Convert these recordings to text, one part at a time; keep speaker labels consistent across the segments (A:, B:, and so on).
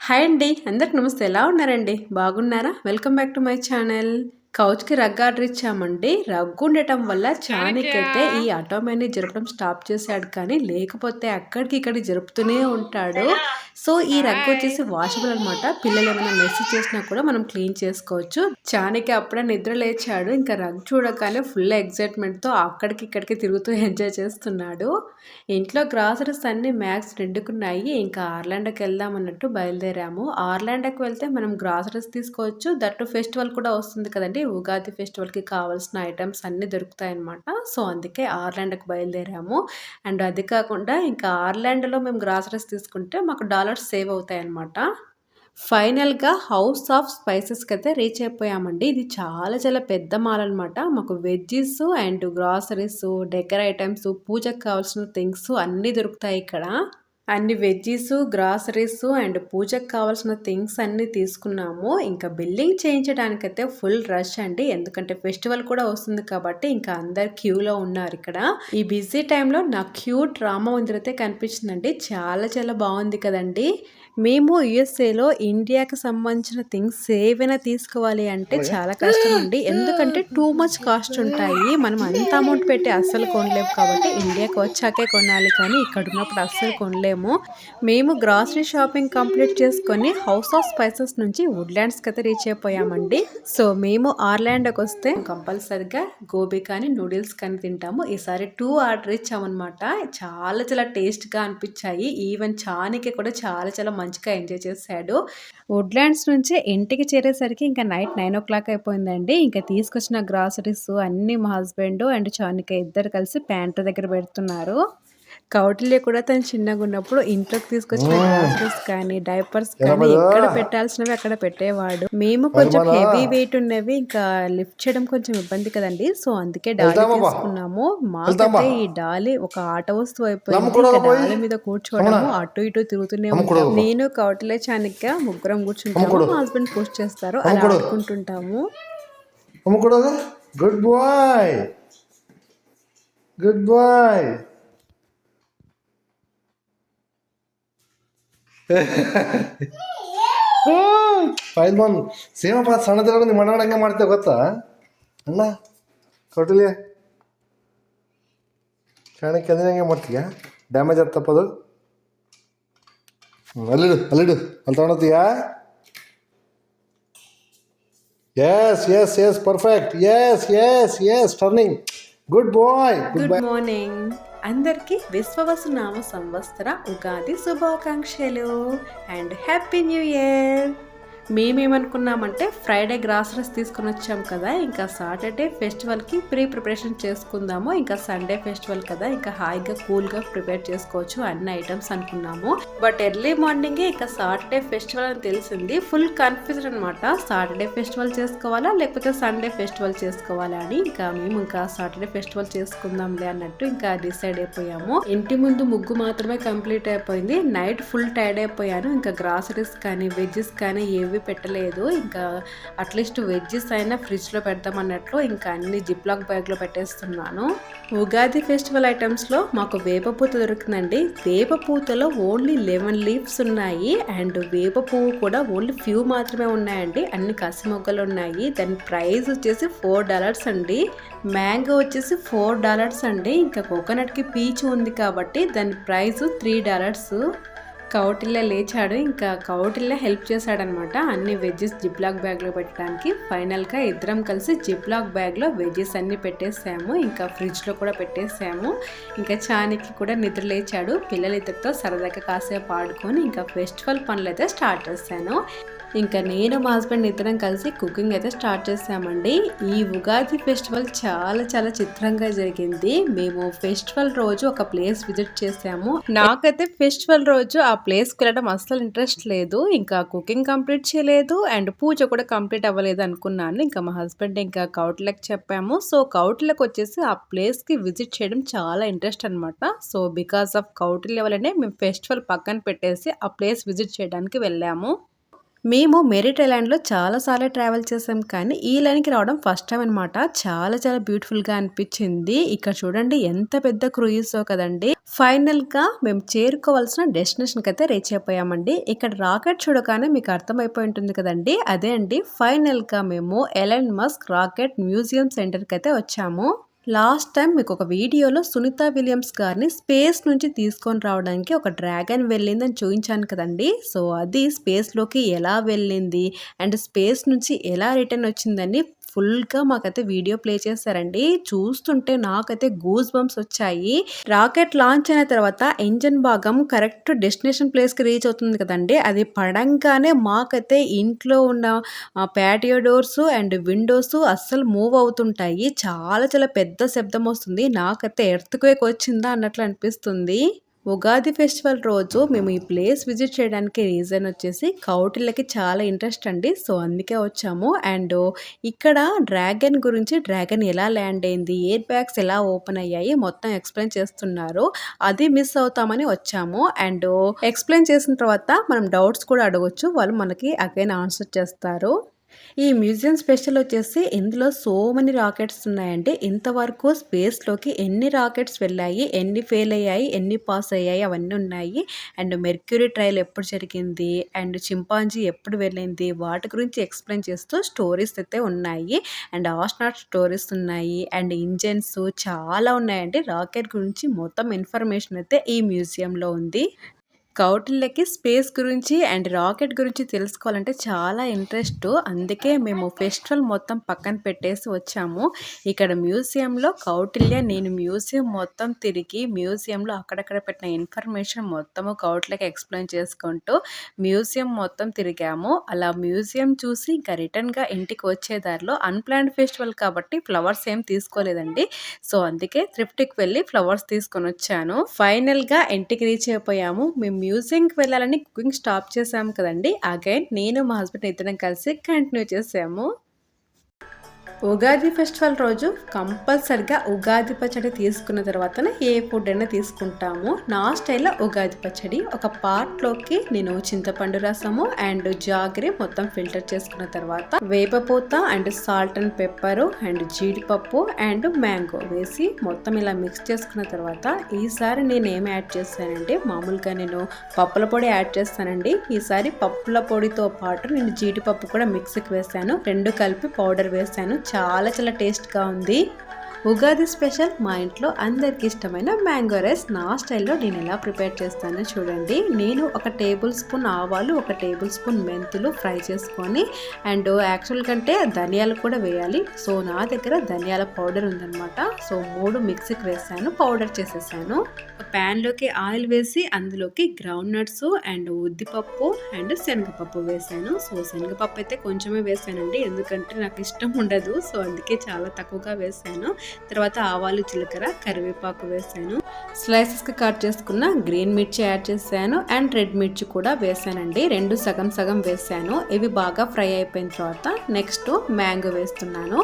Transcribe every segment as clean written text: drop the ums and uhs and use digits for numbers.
A: Hi అండి. అందరికి నమస్తే. ఎలా ఉన్నారండి? బాగున్నారా? Welcome back to my channel. కౌచ్‌కి రగ్ ఆర్డర్ ఇచ్చామండి. రగ్ ఉండటం వల్ల చానీకైతే ఈ ఆటోమేని జరపడం స్టాప్ చేశాడు కానీ, లేకపోతే అక్కడికి ఇక్కడికి జరుపుతూనే ఉంటాడు. సో, ఈ రగ్ వచ్చేసి వాషబుల్ అనమాట. పిల్లలు ఏమైనా మెస్ చేసినా కూడా మనం క్లీన్ చేసుకోవచ్చు. చానీకి అప్పుడే నిద్ర లేచాడు. ఇంకా రగ్ చూడగానే ఫుల్ ఎక్సైట్‌మెంట్‌తో అక్కడికి ఇక్కడికి తిరుగుతూ ఎంజాయ్ చేస్తున్నాడు. ఇంట్లో గ్రాసరీస్ అన్నీ మ్యాక్స్ నిండుకున్నాయి. ఇంకా ఆర్లాండోకి వెళ్దాం అన్నట్టు బయలుదేరాము. ఆర్లాండోకి వెళ్తే మనం గ్రాసరీస్ తీసుకోవచ్చు. దట్టు ఫెస్టివల్ కూడా వస్తుంది కదండి. ఉగాది ఫెస్టివల్కి కావాల్సిన ఐటమ్స్ అన్నీ దొరుకుతాయన్నమాట. సో అందుకే ఆర్లాండోకి బయలుదేరాము. అండ్ అది కాకుండా ఇంకా ఆర్లాండోలో మేము గ్రాసరీస్ తీసుకుంటే మాకు డాలర్స్ సేవ్ అవుతాయన్నమాట. ఫైనల్‌గా హౌస్ ఆఫ్ స్పైసెస్‌కి అయితే రీచ్ అయిపోయామండి. ఇది చాలా పెద్ద మాల్ అనమాట. మాకు veggies and groceries, decor items, పూజకు కావాల్సిన థింగ్స్ అన్నీ దొరుకుతాయి ఇక్కడ. అన్ని వెజ్జీస్, గ్రాసరీస్ అండ్ పూజకు కావాల్సిన థింగ్స్ అన్నీ తీసుకున్నాము. ఇంకా బిల్లింగ్ చేయించడానికైతే ఫుల్ రష్ అండి. ఎందుకంటే ఫెస్టివల్ కూడా వస్తుంది కాబట్టి ఇంకా అందరు క్యూలో ఉన్నారు ఇక్కడ. ఈ బిజీ టైంలో నాకు క్యూట్ రామ మందిర్ అయితే కనిపించిందండి. చాలా బాగుంది కదండి. మేము యుఎస్ఏలో ఇండియాకి సంబంధించిన థింగ్స్ ఏవైనా తీసుకోవాలి అంటే చాలా కష్టం అండి. ఎందుకంటే టూ మచ్ కాస్ట్ ఉంటాయి. మనం అంత అమౌంట్ పెట్టి అస్సలు కొనలేము కాబట్టి ఇండియాకి వచ్చాకే కొనాలి, కానీ ఇక్కడ ఉన్నప్పుడు అస్సలు కొనలేము. మేము గ్రాసరీ షాపింగ్ కంప్లీట్ చేసుకొని హౌస్ ఆఫ్ స్పైసెస్ నుంచి వుడ్లాండ్స్కి అయితే రీచ్ అయిపోయామండి. సో మేము ఆర్లాండోకి వస్తే కంపల్సరిగా గోబీ కానీ నూడిల్స్ కానీ తింటాము. ఈసారి 2 ఆర్డర్ ఇచ్చామన్నమాట. చాలా టేస్ట్గా అనిపించాయి. ఈవెన్ చానికి కూడా చాలా మంచిగా ఎంజాయ్ చేశాడు. వుడ్లాండ్స్ నుంచి ఇంటికి చేరేసరికి ఇంకా నైట్ 9 o'clock అయిపోయిందండి. ఇంకా తీసుకొచ్చిన గ్రాసరీస్ అన్నీ మా హస్బెండ్ అండ్ చానిక ఇద్దరు కలిసి ప్యాంట్రీ దగ్గర పెడుతున్నారు. కౌటిల్య కూడా తను చిన్నగా ఉన్నప్పుడు ఇంట్లోకి తీసుకొచ్చిన గ్రాసరీస్ కానీ డైపర్స్ కానీ ఎక్కడ పెట్టాల్సినవి అక్కడ పెట్టేవాడు. మేము కొంచెం హెవీ వెయిట్ ఉన్నవి ఇంకా లిఫ్ట్ చేయడం కొంచెం ఇబ్బంది కదండి. సో అందుకే డాలీ తీసుకున్నాము. మాకైతే ఈ డాలీ ఒక ఆట వస్తువు అయిపోయింది. ఇంకా డాలీ మీద కూర్చోవడము, అటు ఇటు తిరుగుతూనే ఉంటాము. నేను కౌటిల్య చాణక్య ముగ్గురం కూర్చుంటాము. మా హస్బెండ్ పుష్ చేస్తారు, అలా ఆడుకుంటుంటాము.
B: Good boy, good boy. ಫೈಲ್ ಬಂದು ಸೇವಪ್ಪ ಸಣ್ಣದಿರೋ ನಿಮ್ಮ ಮಣ್ಣು ಹಂಗೆ ಮಾಡ್ತೇವೆ ಗೊತ್ತಾ ಅಣ್ಣ ಕೌಟಿಲ್ಯ ಕ್ಷಣಕ್ಕೆ ಅದೇ ಹಂಗೆ ಮಾಡ್ತೀಯ ಡ್ಯಾಮೇಜ್ ಆಗ್ತಪ್ಪದು ಅಲ್ಲಿಡು ಅಲ್ಲಿ ತಗೊಳತ್ತೀಯಾ yes perfect yes turning good boy.
A: Good morning అందరికి విశ్వవసు నామ సంవత్సర ఉగాది శుభాకాంక్షలు అండ్ హ్యాపీ న్యూ ఇయర్. మేమేమనుకున్నామంటే ఫ్రైడే గ్రాసరీస్ తీసుకుని వచ్చాం కదా, ఇంకా సాటర్డే ఫెస్టివల్కి ప్రిపరేషన్ చేసుకుందాము, ఇంకా సండే ఫెస్టివల్ కదా ఇంకా హాయిగా కూల్గా ప్రిపేర్ చేసుకోవచ్చు అన్ని ఐటమ్స్ అనుకున్నాము. బట్ ఎర్లీ మార్నింగే ఇంకా సాటర్డే ఫెస్టివల్ అని తెలిసింది. ఫుల్ కన్ఫ్యూజన్ అనమాట. సాటర్డే ఫెస్టివల్ చేసుకోవాలా లేకపోతే సండే ఫెస్టివల్ చేసుకోవాలా అని. ఇంకా మేము ఇంకా సాటర్డే ఫెస్టివల్ చేసుకుందాంలే అన్నట్టు ఇంకా డిసైడ్ అయిపోయాము. ఇంటి ముందు ముగ్గు మాత్రమే కంప్లీట్ అయిపోయింది. నైట్ ఫుల్ టైర్డ్ అయిపోయాను. ఇంకా గ్రాసరీస్ కానీ వెజ్జెస్ కానీ ఏవి పెట్టలేదు. ఇంకా అట్లీస్ట్ వెజ్జెస్ అయినా ఫ్రిడ్జ్లో పెడతామన్నట్లు ఇంకా అన్ని జిప్లాక్ బ్యాగ్లో పెట్టేస్తున్నాను. ఉగాది ఫెస్టివల్ ఐటమ్స్లో మాకు వేపపూత దొరికిందండి. వేపపూతలో ఓన్లీ 11 లీవ్స్ ఉన్నాయి అండ్ వేప పువ్వు కూడా ఓన్లీ ఫ్యూ మాత్రమే ఉన్నాయండి. అన్ని కసి మొగ్గలు ఉన్నాయి. దాని ప్రైస్ వచ్చేసి $4 అండి. మ్యాంగో వచ్చేసి $4 అండి. ఇంకా కోకోనట్కి పీచు ఉంది కాబట్టి దాని ప్రైస్ $3. కౌటిల్య లేచాడు. ఇంకా కౌటిల్య హెల్ప్ చేశాడనమాట అన్ని వెజ్జెస్ జిప్లాక్ బ్యాగ్లో పెట్టడానికి. ఫైనల్గా ఇద్దరం కలిసి జిప్లాక్ బ్యాగ్లో వెజ్జెస్ అన్నీ పెట్టేసాము. ఇంకా ఫ్రిడ్జ్లో కూడా పెట్టేసాము. ఇంకా చానికి కూడా నిద్ర లేచాడు. పిల్లలిద్దరితో సరదాగా కాసేపు ఆడుకొని ఇంకా ఫెస్టివల్ పనులు అయితే స్టార్ట్ చేశాను. ఇంకా నేను మా హస్బెండ్ ఇద్దరం కలిసి కుకింగ్ అయితే స్టార్ట్ చేసామండి. ఈ ఉగాది ఫెస్టివల్ చాలా చిత్రంగా జరిగింది. మేము ఫెస్టివల్ రోజు ఒక ప్లేస్ విజిట్ చేసాము. నాకైతే ఫెస్టివల్ రోజు ఆ ప్లేస్కి వెళ్ళడం అస్సలు ఇంట్రెస్ట్ లేదు. ఇంకా కుకింగ్ కంప్లీట్ చేయలేదు అండ్ పూజ కూడా కంప్లీట్ అవ్వలేదు అనుకున్నాను. ఇంకా మా హస్బెండ్ ఇంకా కౌటిల్యకి చెప్పాము. సో కౌటిల్యకి వచ్చేసి ఆ ప్లేస్కి విజిట్ చేయడం చాలా ఇంట్రెస్ట్ అనమాట. సో బికాస్ ఆఫ్ కౌటిల్య వల్లనే మేము ఫెస్టివల్ పక్కన పెట్టేసి ఆ ప్లేస్ విజిట్ చేయడానికి వెళ్ళాము. మేము మెరిట్ ఐలాండ్లో చాలాసార్లు ట్రావెల్ చేసాం కానీ ఈ లైన్కి రావడం ఫస్ట్ టైం అనమాట. చాలా బ్యూటిఫుల్గా అనిపించింది. ఇక్కడ చూడండి ఎంత పెద్ద క్రూయిజో కదండి. ఫైనల్‌గా మేము చేరుకోవాల్సిన డెస్టినేషన్‌కి అయితే రీచ్ అయిపోయామండి. ఇక్కడ రాకెట్ చూడగానే మీకు అర్థమైపోయి ఉంటుంది కదండీ! అదే అండి ఫైనల్‌గా మేము ఎలాన్ మస్క్ రాకెట్ మ్యూజియం సెంటర్‌కి అయితే వచ్చాము. లాస్ట్ టైం మీకు ఒక వీడియోలో సునీత విలియమ్స్ గారిని స్పేస్ నుంచి తీసుకొని రావడానికి ఒక డ్రాగన్ వెళ్ళిందని చూయించాను కదండీ! సో, అది స్పేస్‌లోకి ఎలా వెళ్ళింది అండ్ స్పేస్ నుంచి ఎలా రిటర్న్ వచ్చిందని ఫుల్‌గా మాకైతే వీడియో ప్లే చేశారండి. చూస్తుంటే నాకైతే గూస్ బంప్స్ వచ్చాయి. రాకెట్ లాంచ్ అయిన తర్వాత ఇంజిన్ భాగం కరెక్ట్ డెస్టినేషన్ ప్లేస్‌కి రీచ్ అవుతుంది కదండీ! అది పడంగానే మాకైతే ఇంట్లో ఉన్న ప్యాటియో డోర్స్ అండ్ విండోస్ అస్సలు మూవ్ అవుతుంటాయి. చాలా చాలా పెద్ద శబ్దం వస్తుంది. నాకైతే ఎర్త్‌క్వేక్ వచ్చిందా అన్నట్లు అనిపిస్తుంది. ఉగాది ఫెస్టివల్ రోజు మేము ఈ ప్లేస్ విజిట్ చేయడానికి రీజన్ వచ్చేసి కౌటిల్యకి చాలా ఇంట్రెస్ట్ అండి. సో, అందుకే వచ్చాము. అండ్ ఇక్కడ డ్రాగన్ ఎలా ల్యాండ్ అయింది, ఎయిర్ బ్యాగ్స్ ఎలా ఓపెన్ అయ్యాయి మొత్తం ఎక్స్‌ప్లెయిన్ చేస్తున్నారు. అది మిస్ అవుతామని వచ్చాము. అండ్ ఎక్స్‌ప్లెయిన్ చేసిన తర్వాత మనం డౌట్స్ కూడా అడగొచ్చు. వాళ్ళు మనకి అగైన్ ఆన్సర్ చేస్తారు. ఈ మ్యూజియం స్పెషల్ వచ్చేసి ఇందులో సో మెనీ రాకెట్స్ ఉన్నాయండి. ఇంతవరకు స్పేస్‌లోకి ఎన్ని రాకెట్స్ వెళ్ళాయి, ఎన్ని ఫెయిల్ అయ్యాయి, ఎన్ని పాస్ అయ్యాయి అవన్నీ ఉన్నాయి. అండ్ మెర్క్యూరీ ట్రయల్ ఎప్పుడు జరిగింది, అండ్ చింపాంజీ ఎప్పుడు వెళ్ళింది, వాటి గురించి ఎక్స్‌ప్లెయిన్ చేస్తూ స్టోరీస్ అయితే ఉన్నాయి. అండ్ ఆస్ట్రోనాట్ స్టోరీస్ ఉన్నాయి. అండ్ ఇంజిన్స్ చాలా ఉన్నాయండి. రాకెట్ గురించి మొత్తం ఇన్ఫర్మేషన్ అయితే ఈ మ్యూజియంలో ఉంది. కౌటిల్యకి స్పేస్ గురించి అండ్ రాకెట్ గురించి తెలుసుకోవాలంటే చాలా ఇంట్రెస్ట్. అందుకే మేము ఫెస్టివల్ మొత్తం పక్కన పెట్టేసి వచ్చాము. ఇక్కడ మ్యూజియంలో కౌటిల్య నేను మ్యూజియం మొత్తం తిరిగి మ్యూజియంలో అక్కడక్కడ పెట్టిన ఇన్ఫర్మేషన్ మొత్తము కౌటిల్యకి ఎక్స్ప్లెయిన్ చేసుకుంటూ మ్యూజియం మొత్తం తిరిగాము. అలా మ్యూజియం చూసి ఇంకా రిటర్న్గా ఇంటికి వచ్చే దారిలో అన్‌ప్లాన్డ్ ఫెస్టివల్ కాబట్టి ఫ్లవర్స్ ఏం తీసుకోలేదండి. సో, అందుకే థ్రిఫ్ట్‌కి వెళ్ళి ఫ్లవర్స్ తీసుకొని వచ్చాను. ఫైనల్‌గా ఇంటికి రీచ్ అయిపోయాము. మేము మ్యూజియంకి వెళ్ళాలని కుకింగ్ స్టాప్ చేసాము కదండీ! అగైన్ నేను మా హస్బెండ్ ఇద్దరం కలిసి కంటిన్యూ చేసాము. ఉగాది ఫెస్టివల్ రోజు కంపల్సరిగా ఉగాది పచ్చడి తీసుకున్న తర్వాతనే ఏ ఫుడ్ అయినా తీసుకుంటాము. నా స్టైల్లో ఉగాది పచ్చడి ఒక పార్ట్లోకి నేను చింతపండు రసము అండ్ జాగరి మొత్తం ఫిల్టర్ చేసుకున్న తర్వాత వేపపూత and salt and pepper and జీడిపప్పు అండ్ మ్యాంగో వేసి మొత్తం ఇలా మిక్స్ చేసుకున్న తర్వాత ఈసారి నేను ఏం యాడ్ చేస్తానంటే మామూలుగా నేను పప్పుల పొడి యాడ్ చేస్తానండి. ఈసారి పప్పుల పొడితో పాటు నేను జీడిపప్పు కూడా మిక్సీకి వేసాను. రెండు కలిపి పౌడర్ వేసాను. చాలా చాలా టేస్ట్గా ఉంది. ఉగాది స్పెషల్ మా ఇంట్లో అందరికి ఇష్టమైన మ్యాంగో రైస్ నా స్టైల్లో నేను ఎలా ప్రిపేర్ చేస్తానో చూడండి. నేను ఒక టేబుల్ స్పూన్ ఆవాలు, ఒక టేబుల్ స్పూన్ మెంతులు ఫ్రై చేసుకొని అండ్ యాక్చువల్ కంటే ధనియాలు కూడా వేయాలి. సో, నా దగ్గర ధనియాల పౌడర్ ఉందన్నమాట. సో, 3 మిక్సీకి వేసాను, పౌడర్ చేసేసాను. ప్యాన్లోకి ఆయిల్ వేసి అందులోకి గ్రౌండ్ నట్స్ అండ్ ఉద్దిపప్పు అండ్ శనగపప్పు వేసాను. సో, శనగపప్పు అయితే కొంచెమే వేసానండి, ఎందుకంటే నాకు ఇష్టం ఉండదు. సో, అందుకే చాలా తక్కువగా వేసాను. తర్వాత ఆవాలు, జీలకర్ర, కరివేపాకు వేసాను. స్లైసెస్కి కట్ చేసుకున్న గ్రీన్ మిర్చి యాడ్ చేశాను అండ్ రెడ్ మిర్చి కూడా వేసానండి. రెండు సగం సగం వేసాను. ఇవి బాగా ఫ్రై అయిపోయిన తర్వాత నెక్స్ట్ మ్యాంగో వేస్తున్నాను.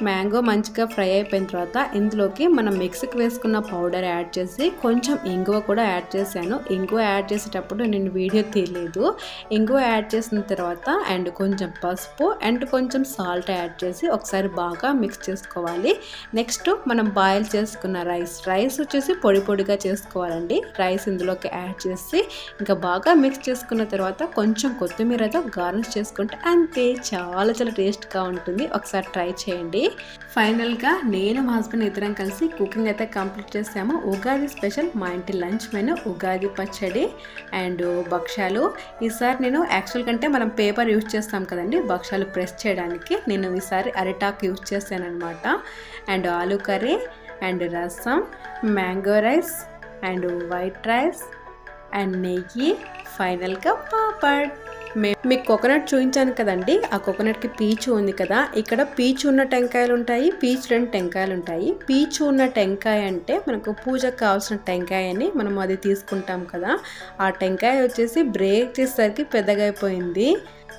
A: మ్యాంగో మంచిగా ఫ్రై అయిపోయిన తర్వాత ఇందులోకి మనం మిక్సీకి వేసుకున్న పౌడర్ యాడ్ చేసి కొంచెం ఇంగువ కూడా యాడ్ చేశాను. ఇంగువ యాడ్ చేసేటప్పుడు నేను వీడియో తీయలేదు. ఇంగువ యాడ్ చేసిన తర్వాత అండ్ కొంచెం పసుపు అండ్ కొంచెం సాల్ట్ యాడ్ చేసి ఒకసారి బాగా మిక్స్ చేసుకోవాలి. నెక్స్ట్ మనం బాయిల్ చేసుకున్న రైస్ వచ్చేసి పొడి పొడిగా చేసుకోవాలండి. రైస్ ఇందులోకి యాడ్ చేసి ఇంకా బాగా మిక్స్ చేసుకున్న తర్వాత కొంచెం కొత్తిమీరతో గార్నిష్ చేసుకుంటే అంతే, చాలా చాలా టేస్ట్గా ఉంటుంది. ఒకసారి ట్రై చేయండి. ఫైనల్గా నేను మా హస్బెండ్ ఇద్దరం కలిసి కుకింగ్ అయితే కంప్లీట్ చేసాము. ఉగాది స్పెషల్ మా ఇంటి లంచ్ మెనూ ఉగాది పచ్చడి అండ్ భక్షాలు. ఈసారి నేను యాక్చువల్ కంటే మనం పేపర్ యూజ్ చేస్తాం కదండి భక్షాలు ప్రెస్ చేయడానికి, నేను ఈసారి అరిటాక్ యూజ్ చేశాను అనమాట. అండ్ ఆలూ కర్రీ అండ్ రసం, mango rice and white rice and నెయ్యి, ఫైనల్గా పాపడ్. మీకు కోకోనట్ చూపించాను కదండి, ఆ కోకోనట్కి పీచు ఉంది కదా, ఇక్కడ పీచు ఉన్న టెంకాయలు ఉంటాయి, పీచు లేని టెంకాయలు ఉంటాయి. పీచు ఉన్న టెంకాయ అంటే మనకు పూజకు కావాల్సిన టెంకాయ అని మనం అది తీసుకుంటాం కదా, ఆ టెంకాయ వచ్చేసి బ్రేక్ చేసేసరికి పెద్దగా అయిపోయింది.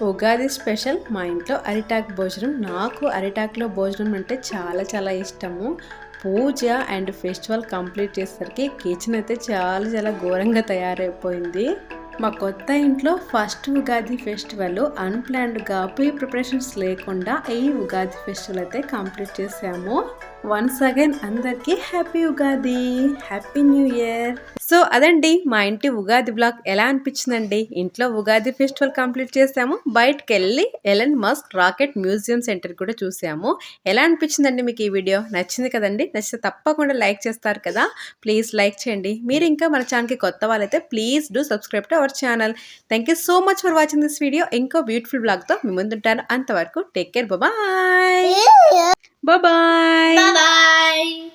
A: ఉగాది స్పెషల్ మా ఇంట్లో అరిటాక్ భోజనం. నాకు అరిటాక్లో భోజనం అంటే చాలా చాలా ఇష్టము. పూజ అండ్ ఫెస్టివల్ కంప్లీట్ చేసేసరికి కిచెన్ అయితే చాలా చాలా ఘోరంగా తయారైపోయింది. మా కొత్త ఇంట్లో ఫస్ట్ ఉగాది ఫెస్టివల్ అన్ప్లాన్డ్గా ప్రీ ప్రిపరేషన్స్ లేకుండా ఈ ఉగాది ఫెస్టివల్ అయితే కంప్లీట్ చేసాము. వన్స్ అగైన్ అందరికీ happy Ugadi, happy new year. So అదండి మా ఇంటి ఉగాది బ్లాగ్. ఎలా అనిపించిందండి? ఇంట్లో ఉగాది ఫెస్టివల్ కంప్లీట్ చేసాము, బయటకు వెళ్ళి Elon Musk rocket museum centre కూడా చూసాము. ఎలా అనిపించిందండి మీకు ఈ వీడియో? నచ్చింది కదండి? నచ్చితే తప్పకుండా లైక్ చేస్తారు కదా, ప్లీజ్ లైక్ చేయండి. మీరు ఇంకా మన ఛానల్కి కొత్త వాళ్ళైతే please do subscribe to our channel. Thank you so much for watching this video. ఇంకో బ్యూటిఫుల్ బ్లాగ్తో మీ ముందుంటాను. అంతవరకు take care, bye bye.
C: Bye bye.